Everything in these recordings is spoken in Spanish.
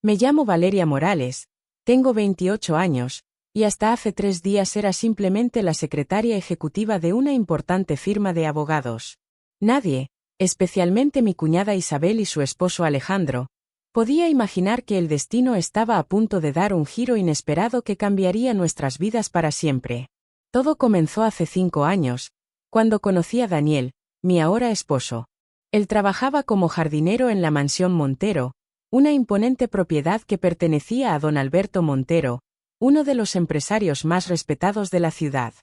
Me llamo Valeria Morales, tengo 28 años, y hasta hace 3 días era simplemente la secretaria ejecutiva de una importante firma de abogados. Nadie, especialmente mi cuñada Isabel y su esposo Alejandro, podía imaginar que el destino estaba a punto de dar un giro inesperado que cambiaría nuestras vidas para siempre. Todo comenzó hace 5 años, cuando conocí a Daniel, mi ahora esposo. Él trabajaba como jardinero en la mansión Montero, una imponente propiedad que pertenecía a don Alberto Montero, uno de los empresarios más respetados de la ciudad.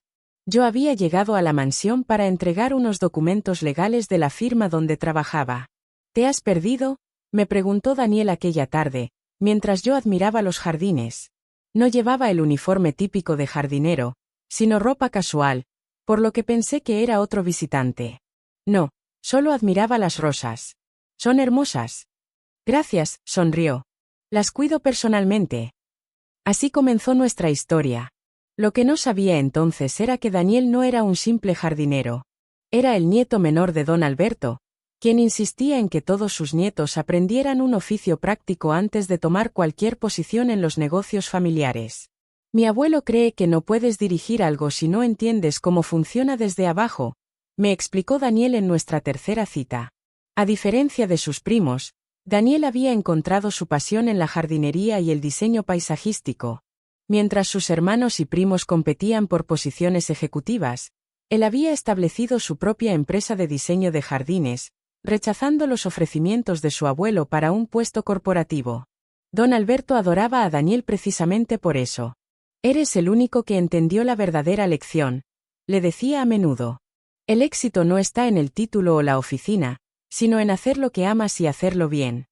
Yo había llegado a la mansión para entregar unos documentos legales de la firma donde trabajaba. ¿Te has perdido?, me preguntó Daniel aquella tarde, mientras yo admiraba los jardines. No llevaba el uniforme típico de jardinero, sino ropa casual, por lo que pensé que era otro visitante. No, solo admiraba las rosas. Son hermosas. Gracias, sonrió. Las cuido personalmente. Así comenzó nuestra historia. Lo que no sabía entonces era que Daniel no era un simple jardinero. Era el nieto menor de don Alberto, quien insistía en que todos sus nietos aprendieran un oficio práctico antes de tomar cualquier posición en los negocios familiares. Mi abuelo cree que no puedes dirigir algo si no entiendes cómo funciona desde abajo, me explicó Daniel en nuestra tercera cita. A diferencia de sus primos, Daniel había encontrado su pasión en la jardinería y el diseño paisajístico. Mientras sus hermanos y primos competían por posiciones ejecutivas, él había establecido su propia empresa de diseño de jardines, rechazando los ofrecimientos de su abuelo para un puesto corporativo. Don Alberto adoraba a Daniel precisamente por eso. Eres el único que entendió la verdadera lección, le decía a menudo. El éxito no está en el título o la oficina, sino en hacer lo que amas y hacerlo bien.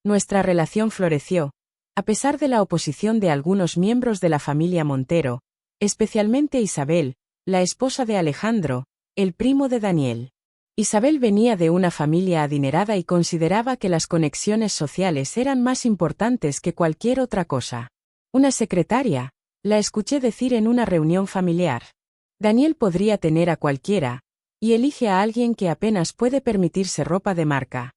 Nuestra relación floreció, a pesar de la oposición de algunos miembros de la familia Montero, especialmente Isabel, la esposa de Alejandro, el primo de Daniel. Isabel venía de una familia adinerada y consideraba que las conexiones sociales eran más importantes que cualquier otra cosa. Una secretaria, la escuché decir en una reunión familiar. Daniel podría tener a cualquiera, y elige a alguien que apenas puede permitirse ropa de marca.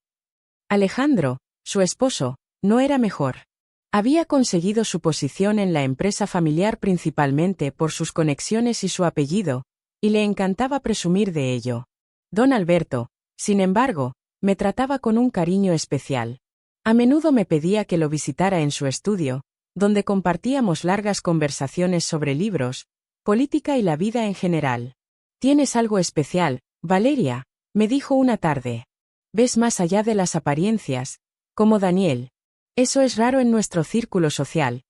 Alejandro, su esposo, no era mejor. Había conseguido su posición en la empresa familiar principalmente por sus conexiones y su apellido, y le encantaba presumir de ello. Don Alberto, sin embargo, me trataba con un cariño especial. A menudo me pedía que lo visitara en su estudio, donde compartíamos largas conversaciones sobre libros, política y la vida en general. Tienes algo especial, Valeria, me dijo una tarde. Ves más allá de las apariencias, como Daniel. Eso es raro en nuestro círculo social.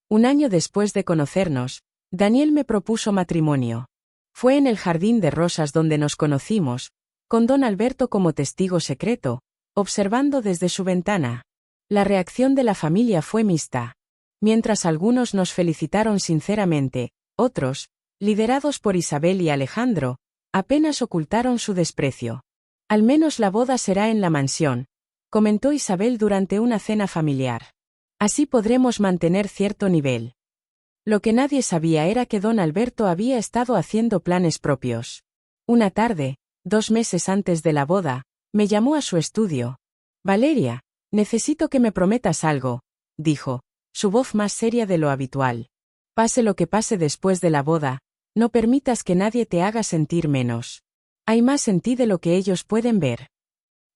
Un año después de conocernos, Daniel me propuso matrimonio. Fue en el jardín de rosas donde nos conocimos, con don Alberto como testigo secreto, observando desde su ventana. La reacción de la familia fue mixta. Mientras algunos nos felicitaron sinceramente, otros, liderados por Isabel y Alejandro, apenas ocultaron su desprecio. Al menos la boda será en la mansión, comentó Isabel durante una cena familiar. Así podremos mantener cierto nivel. Lo que nadie sabía era que don Alberto había estado haciendo planes propios. Una tarde, 2 meses antes de la boda, me llamó a su estudio. Valeria, necesito que me prometas algo, dijo, su voz más seria de lo habitual. Pase lo que pase después de la boda, no permitas que nadie te haga sentir menos. Hay más en ti de lo que ellos pueden ver.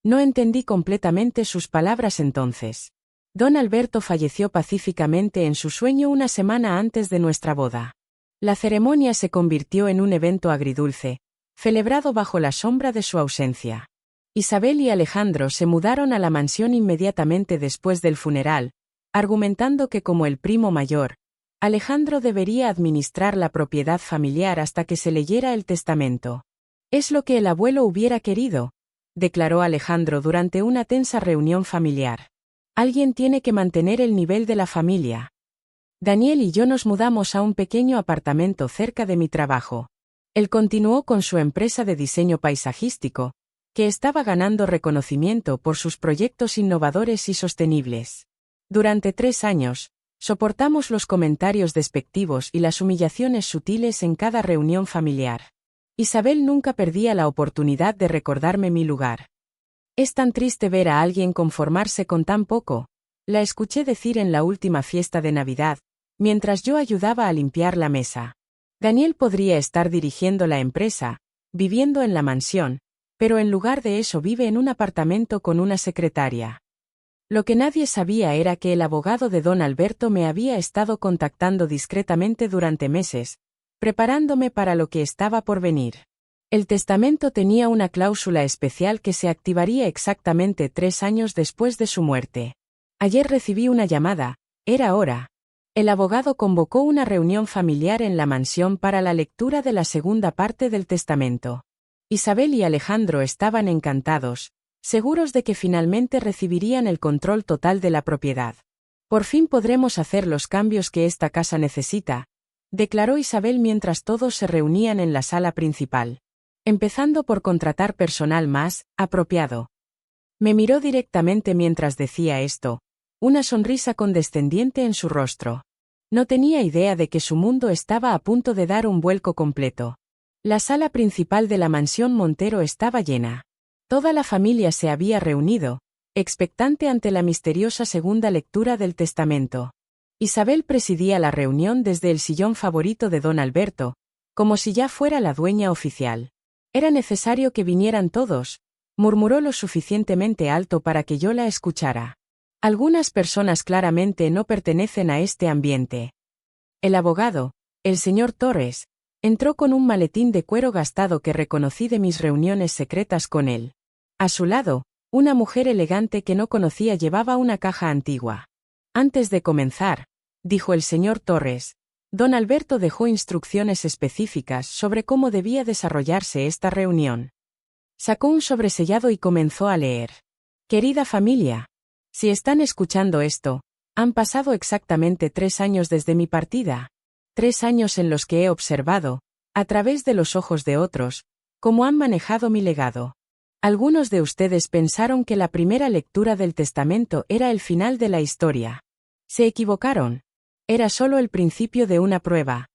No entendí completamente sus palabras entonces. Don Alberto falleció pacíficamente en su sueño una semana antes de nuestra boda. La ceremonia se convirtió en un evento agridulce, celebrado bajo la sombra de su ausencia. Isabel y Alejandro se mudaron a la mansión inmediatamente después del funeral, argumentando que como el primo mayor, Alejandro debería administrar la propiedad familiar hasta que se leyera el testamento. Es lo que el abuelo hubiera querido, declaró Alejandro durante una tensa reunión familiar. Alguien tiene que mantener el nivel de la familia. Daniel y yo nos mudamos a un pequeño apartamento cerca de mi trabajo. Él continuó con su empresa de diseño paisajístico, que estaba ganando reconocimiento por sus proyectos innovadores y sostenibles. Durante 3 años, soportamos los comentarios despectivos y las humillaciones sutiles en cada reunión familiar. Isabel nunca perdía la oportunidad de recordarme mi lugar. Es tan triste ver a alguien conformarse con tan poco, La escuché decir en la última fiesta de Navidad, mientras yo ayudaba a limpiar la mesa. Daniel podría estar dirigiendo la empresa, viviendo en la mansión, pero en lugar de eso vive en un apartamento con una secretaria. Lo que nadie sabía era que el abogado de don Alberto me había estado contactando discretamente durante meses, preparándome para lo que estaba por venir. El testamento tenía una cláusula especial que se activaría exactamente 3 años después de su muerte. Ayer recibí una llamada, era hora. El abogado convocó una reunión familiar en la mansión para la lectura de la segunda parte del testamento. Isabel y Alejandro estaban encantados, seguros de que finalmente recibirían el control total de la propiedad. Por fin podremos hacer los cambios que esta casa necesita, declaró Isabel mientras todos se reunían en la sala principal. Empezando por contratar personal más apropiado. Me miró directamente mientras decía esto, una sonrisa condescendiente en su rostro. No tenía idea de que su mundo estaba a punto de dar un vuelco completo. La sala principal de la mansión Montero estaba llena. Toda la familia se había reunido, expectante ante la misteriosa segunda lectura del testamento. Isabel presidía la reunión desde el sillón favorito de don Alberto, como si ya fuera la dueña oficial. Era necesario que vinieran todos, murmuró lo suficientemente alto para que yo la escuchara. Algunas personas claramente no pertenecen a este ambiente. El abogado, el señor Torres, entró con un maletín de cuero gastado que reconocí de mis reuniones secretas con él. A su lado, una mujer elegante que no conocía llevaba una caja antigua. Antes de comenzar, dijo el señor Torres, don Alberto dejó instrucciones específicas sobre cómo debía desarrollarse esta reunión. Sacó un sobresellado y comenzó a leer. Querida familia, si están escuchando esto, han pasado exactamente 3 años desde mi partida. 3 años en los que he observado, a través de los ojos de otros, cómo han manejado mi legado. Algunos de ustedes pensaron que la primera lectura del testamento era el final de la historia. Se equivocaron. Era solo el principio de una prueba.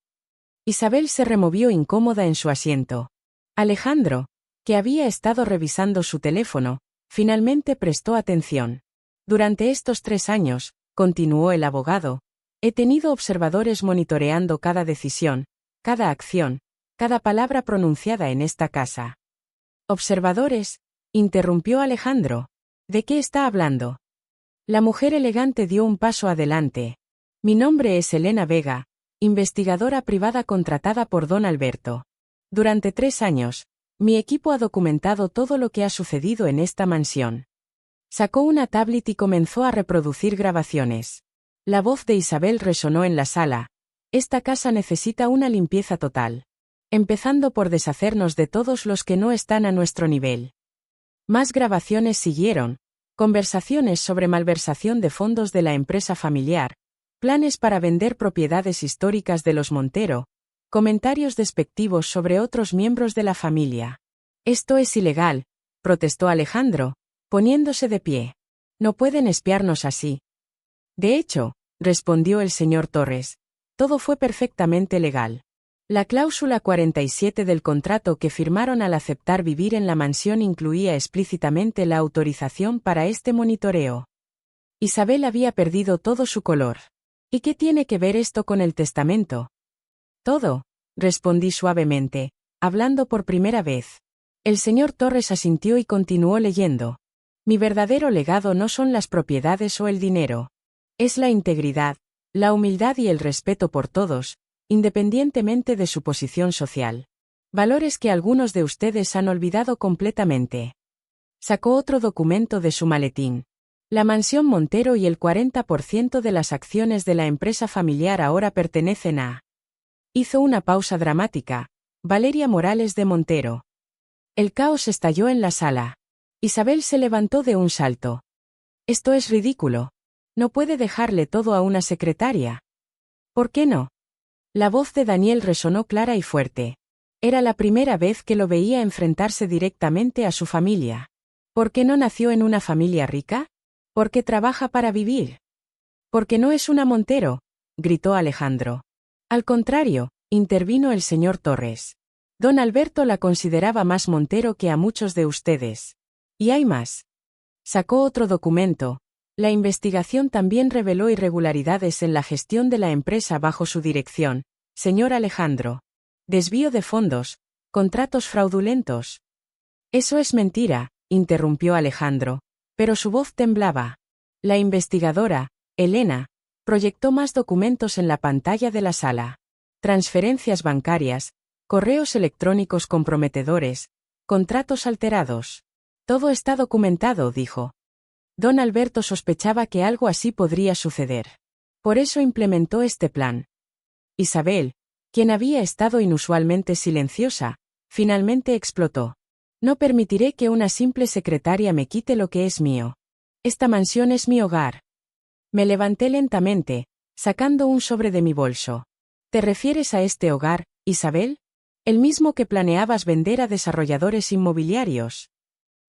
Isabel se removió incómoda en su asiento. Alejandro, que había estado revisando su teléfono, finalmente prestó atención. Durante estos 3 años, continuó el abogado, he tenido observadores monitoreando cada decisión, cada acción, cada palabra pronunciada en esta casa. ¿Observadores? Interrumpió Alejandro. ¿De qué está hablando? La mujer elegante dio un paso adelante. Mi nombre es Elena Vega, investigadora privada contratada por don Alberto. Durante 3 años, mi equipo ha documentado todo lo que ha sucedido en esta mansión. Sacó una tablet y comenzó a reproducir grabaciones. La voz de Isabel resonó en la sala. Esta casa necesita una limpieza total. Empezando por deshacernos de todos los que no están a nuestro nivel. Más grabaciones siguieron, conversaciones sobre malversación de fondos de la empresa familiar, planes para vender propiedades históricas de los Montero, comentarios despectivos sobre otros miembros de la familia. Esto es ilegal, protestó Alejandro, poniéndose de pie. No pueden espiarnos así. De hecho, respondió el señor Torres, todo fue perfectamente legal. La cláusula 47 del contrato que firmaron al aceptar vivir en la mansión incluía explícitamente la autorización para este monitoreo. Isabel había perdido todo su color. ¿Y qué tiene que ver esto con el testamento? Todo, respondí suavemente, hablando por primera vez. El señor Torres asintió y continuó leyendo. Mi verdadero legado no son las propiedades o el dinero. Es la integridad, la humildad y el respeto por todos, independientemente de su posición social. Valores que algunos de ustedes han olvidado completamente. Sacó otro documento de su maletín. La mansión Montero y el 40% de las acciones de la empresa familiar ahora pertenecen a... Hizo una pausa dramática. Valeria Morales de Montero. El caos estalló en la sala. Isabel se levantó de un salto. Esto es ridículo. No puede dejarle todo a una secretaria. ¿Por qué no? La voz de Daniel resonó clara y fuerte. Era la primera vez que lo veía enfrentarse directamente a su familia. ¿Por qué no nació en una familia rica? ¿Por qué trabaja para vivir? Porque no es una Montero, gritó Alejandro. Al contrario, intervino el señor Torres. Don Alberto la consideraba más Montero que a muchos de ustedes. Y hay más. Sacó otro documento, La investigación también reveló irregularidades en la gestión de la empresa bajo su dirección, señor Alejandro. Desvío de fondos, contratos fraudulentos. Eso es mentira, interrumpió Alejandro, pero su voz temblaba. La investigadora, Elena, proyectó más documentos en la pantalla de la sala. Transferencias bancarias, correos electrónicos comprometedores, contratos alterados. Todo está documentado, dijo. Don Alberto sospechaba que algo así podría suceder. Por eso implementó este plan. Isabel, quien había estado inusualmente silenciosa, finalmente explotó. No permitiré que una simple secretaria me quite lo que es mío. Esta mansión es mi hogar. Me levanté lentamente, sacando un sobre de mi bolso. ¿Te refieres a este hogar, Isabel? ¿El mismo que planeabas vender a desarrolladores inmobiliarios?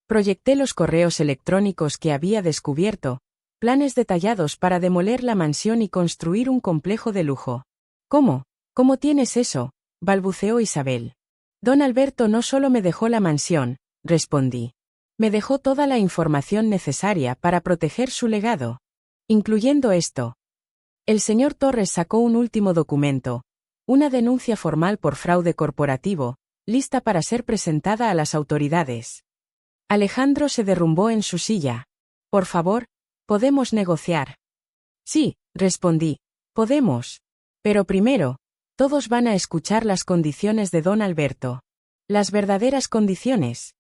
Proyecté los correos electrónicos que había descubierto, planes detallados para demoler la mansión y construir un complejo de lujo. ¿Cómo? ¿Cómo tienes eso?, balbuceó Isabel. Don Alberto no solo me dejó la mansión, respondí. Me dejó toda la información necesaria para proteger su legado. Incluyendo esto. El señor Torres sacó un último documento, una denuncia formal por fraude corporativo, lista para ser presentada a las autoridades. Alejandro se derrumbó en su silla. Por favor, ¿podemos negociar? Sí, respondí, podemos. Pero primero, todos van a escuchar las condiciones de don Alberto. Las verdaderas condiciones.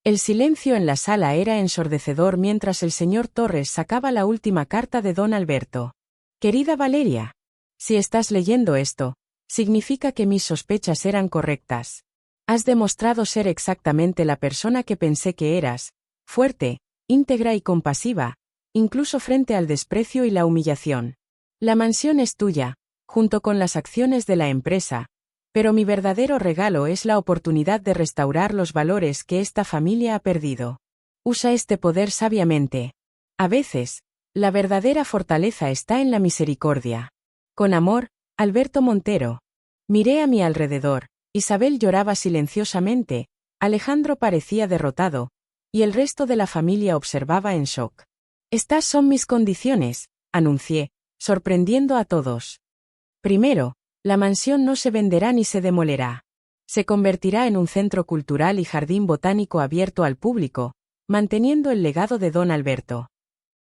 El silencio en la sala era ensordecedor mientras el señor Torres sacaba la última carta de don Alberto. Querida Valeria, si estás leyendo esto, significa que mis sospechas eran correctas. Has demostrado ser exactamente la persona que pensé que eras, fuerte, íntegra y compasiva, incluso frente al desprecio y la humillación. La mansión es tuya, junto con las acciones de la empresa, pero mi verdadero regalo es la oportunidad de restaurar los valores que esta familia ha perdido. Usa este poder sabiamente. A veces, la verdadera fortaleza está en la misericordia. Con amor, Alberto Montero. Miré a mi alrededor. Isabel lloraba silenciosamente, Alejandro parecía derrotado, y el resto de la familia observaba en shock. Estas son mis condiciones, anuncié, sorprendiendo a todos. Primero, la mansión no se venderá ni se demolerá. Se convertirá en un centro cultural y jardín botánico abierto al público, manteniendo el legado de don Alberto.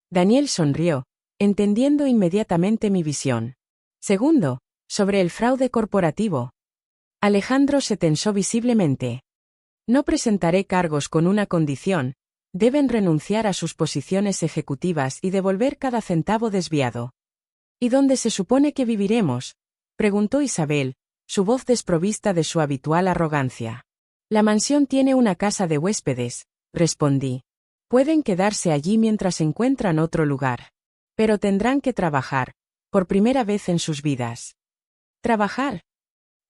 Daniel sonrió, entendiendo inmediatamente mi visión. Segundo, sobre el fraude corporativo. Alejandro se tensó visiblemente. No presentaré cargos con una condición, deben renunciar a sus posiciones ejecutivas y devolver cada centavo desviado. ¿Y dónde se supone que viviremos?, preguntó Isabel, su voz desprovista de su habitual arrogancia. La mansión tiene una casa de huéspedes, respondí. Pueden quedarse allí mientras encuentran otro lugar. Pero tendrán que trabajar, por primera vez en sus vidas. ¿Trabajar?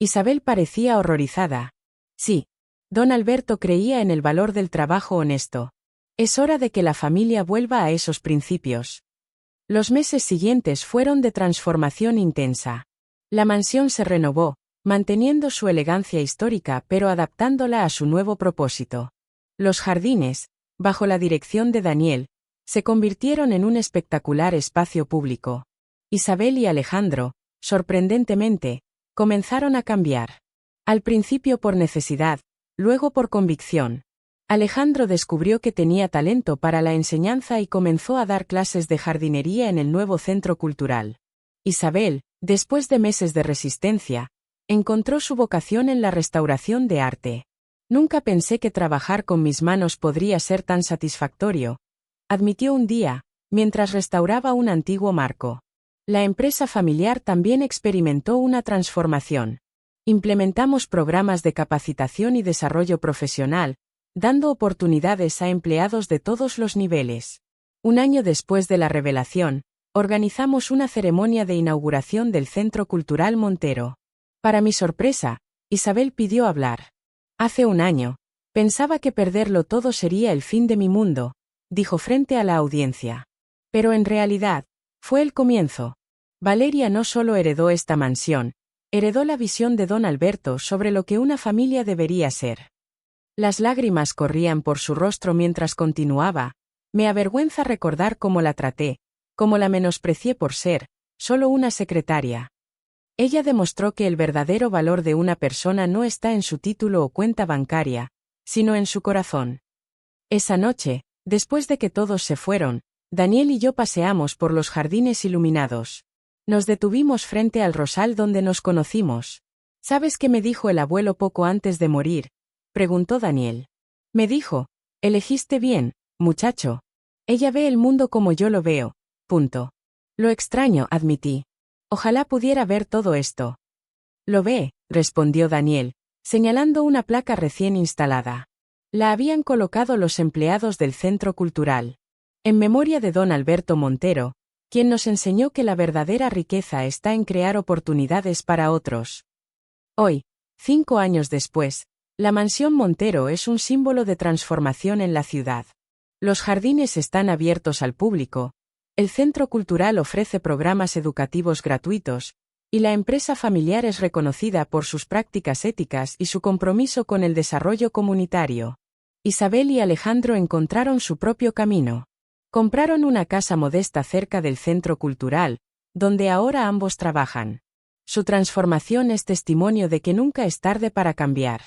Isabel parecía horrorizada. Sí. Don Alberto creía en el valor del trabajo honesto. Es hora de que la familia vuelva a esos principios. Los meses siguientes fueron de transformación intensa. La mansión se renovó, manteniendo su elegancia histórica pero adaptándola a su nuevo propósito. Los jardines, bajo la dirección de Daniel, se convirtieron en un espectacular espacio público. Isabel y Alejandro, sorprendentemente, comenzaron a cambiar. Al principio por necesidad, luego por convicción. Alejandro descubrió que tenía talento para la enseñanza y comenzó a dar clases de jardinería en el nuevo centro cultural. Isabel, después de meses de resistencia, encontró su vocación en la restauración de arte. Nunca pensé que trabajar con mis manos podría ser tan satisfactorio, admitió un día, mientras restauraba un antiguo marco. La empresa familiar también experimentó una transformación. Implementamos programas de capacitación y desarrollo profesional, dando oportunidades a empleados de todos los niveles. Un año después de la revelación, organizamos una ceremonia de inauguración del Centro Cultural Montero. Para mi sorpresa, Isabel pidió hablar. Hace un año, pensaba que perderlo todo sería el fin de mi mundo, dijo frente a la audiencia. Pero en realidad, fue el comienzo. Valeria no solo heredó esta mansión, heredó la visión de don Alberto sobre lo que una familia debería ser. Las lágrimas corrían por su rostro mientras continuaba, Me avergüenza recordar cómo la traté, cómo la menosprecié por ser, solo una secretaria. Ella demostró que el verdadero valor de una persona no está en su título o cuenta bancaria, sino en su corazón. Esa noche, después de que todos se fueron, Daniel y yo paseamos por los jardines iluminados. Nos detuvimos frente al rosal donde nos conocimos. ¿Sabes qué me dijo el abuelo poco antes de morir?, preguntó Daniel. Me dijo: elegiste bien, muchacho. Ella ve el mundo como yo lo veo. Punto. Lo extraño, admití. Ojalá pudiera ver todo esto. Lo ve, respondió Daniel, señalando una placa recién instalada. La habían colocado los empleados del Centro Cultural. En memoria de don Alberto Montero, quien nos enseñó que la verdadera riqueza está en crear oportunidades para otros. Hoy, 5 años después, la Mansión Montero es un símbolo de transformación en la ciudad. Los jardines están abiertos al público, el Centro Cultural ofrece programas educativos gratuitos, y la empresa familiar es reconocida por sus prácticas éticas y su compromiso con el desarrollo comunitario. Isabel y Alejandro encontraron su propio camino. Compraron una casa modesta cerca del Centro Cultural, donde ahora ambos trabajan. Su transformación es testimonio de que nunca es tarde para cambiar.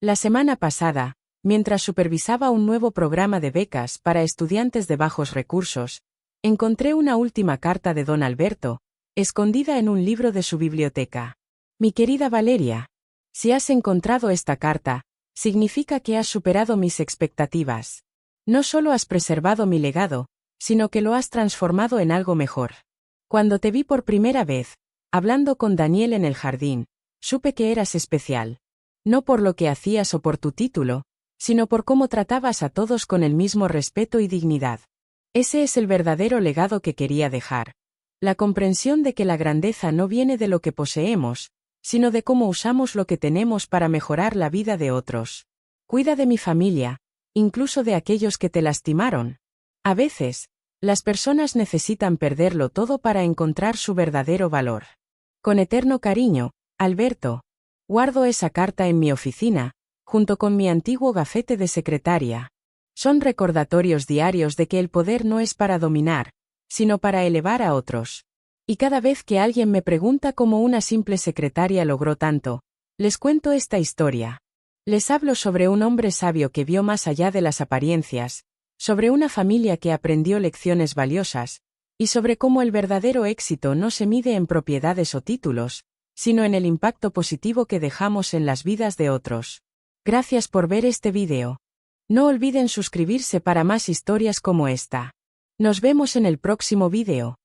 La semana pasada, mientras supervisaba un nuevo programa de becas para estudiantes de bajos recursos, encontré una última carta de don Alberto, escondida en un libro de su biblioteca. Mi querida Valeria, si has encontrado esta carta, significa que has superado mis expectativas. No solo has preservado mi legado, sino que lo has transformado en algo mejor. Cuando te vi por primera vez, hablando con Daniel en el jardín, supe que eras especial. No por lo que hacías o por tu título, sino por cómo tratabas a todos con el mismo respeto y dignidad. Ese es el verdadero legado que quería dejar. La comprensión de que la grandeza no viene de lo que poseemos, sino de cómo usamos lo que tenemos para mejorar la vida de otros. Cuida de mi familia, incluso de aquellos que te lastimaron. A veces, las personas necesitan perderlo todo para encontrar su verdadero valor. Con eterno cariño, Alberto. Guardo esa carta en mi oficina, junto con mi antiguo gafete de secretaria. Son recordatorios diarios de que el poder no es para dominar, sino para elevar a otros. Y cada vez que alguien me pregunta cómo una simple secretaria logró tanto, les cuento esta historia. Les hablo sobre un hombre sabio que vio más allá de las apariencias, sobre una familia que aprendió lecciones valiosas, y sobre cómo el verdadero éxito no se mide en propiedades o títulos, sino en el impacto positivo que dejamos en las vidas de otros. Gracias por ver este vídeo. No olviden suscribirse para más historias como esta. Nos vemos en el próximo vídeo.